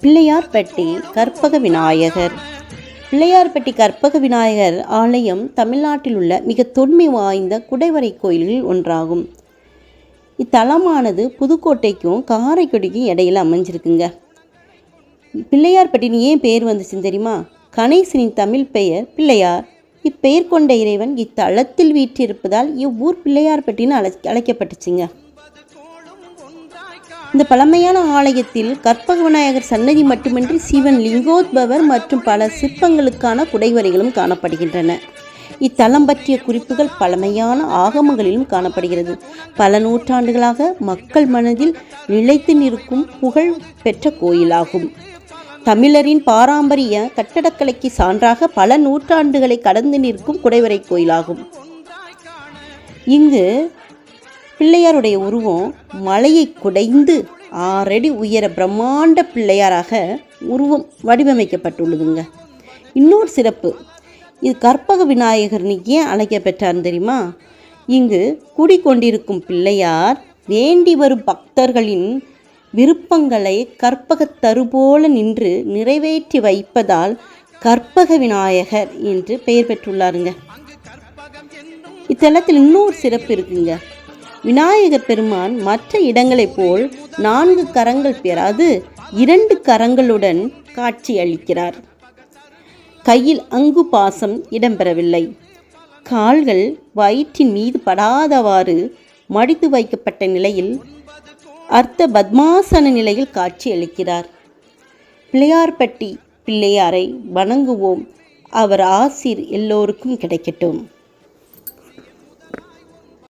பிள்ளையார்பட்டி கற்பக விநாயகர். பிள்ளையார்பட்டி கற்பக விநாயகர் ஆலயம் தமிழ்நாட்டில் உள்ள மிக தொன்மை வாய்ந்த குடைவரை கோயில்களில் ஒன்றாகும். இத்தலமானது புதுக்கோட்டைக்கும் காரைக்குடிக்கும் இடையில் அமைஞ்சிருக்குங்க. பிள்ளையார்பட்டின்னு ஏன் பெயர் வந்துச்சுன்னு தெரியுமா? கணேசனின் தமிழ் பெயர் பிள்ளையார். இப்பெயர் கொண்ட இறைவன் இத்தலத்தில் வீற்றிருப்பதால் இவ்வூர் பிள்ளையார்பட்டின்னு அழைக்கப்பட்டுச்சுங்க. இந்த பழமையான ஆலயத்தில் கற்பக விநாயகர் சன்னதி மட்டுமின்றி சிவன் லிங்கோத்பவர் மற்றும் பல சிற்பங்களுக்கான குடைவரைகளும் காணப்படுகின்றன. இத்தலம் பற்றிய குறிப்புகள் பழமையான ஆகமங்களிலும் காணப்படுகிறது. பல நூற்றாண்டுகளாக மக்கள் மனதில் நிலைத்து நிற்கும் புகழ் பெற்ற கோயிலாகும். தமிழரின் பாரம்பரிய கட்டடக்கலைக்கு சான்றாக பல நூற்றாண்டுகளை கடந்து நிற்கும் குடைவரை கோயிலாகும். இங்கு பிள்ளையாருடைய உருவம் மலையை குடைந்து 6 அடி உயர பிரம்மாண்ட பிள்ளையாராக உருவம் வடிவமைக்கப்பட்டுள்ளதுங்க. இன்னொரு சிறப்பு, இது கற்பக விநாயகர்னு ஏன் அழைக்கப்பெற்றார்னு தெரியுமா? இங்கு குடிக்கொண்டிருக்கும் பிள்ளையார் வேண்டி வரும் பக்தர்களின் விருப்பங்களை கற்பகத்தரு போல நின்று நிறைவேற்றி வைப்பதால் கற்பக விநாயகர் என்று பெயர் பெற்றுள்ளாருங்க. இத்தலத்தில் இன்னொரு சிறப்பு இருக்குங்க. விநாயகர் பெருமான் மற்ற இடங்களைப் போல் 4 கரங்கள் பெறாது 2 கரங்களுடன் காட்சி அளிக்கிறார். கையில் அங்கு பாசம் இடம்பெறவில்லை. கால்கள் வயிற்றின் மீது படாதவாறு மடித்து வைக்கப்பட்ட நிலையில் அர்த்த பத்மாசன நிலையில் காட்சி அளிக்கிறார். பிள்ளையார்பட்டி பிள்ளையாரை வணங்குவோம். அவர் ஆசீர் எல்லோருக்கும் கிடைக்கட்டும்.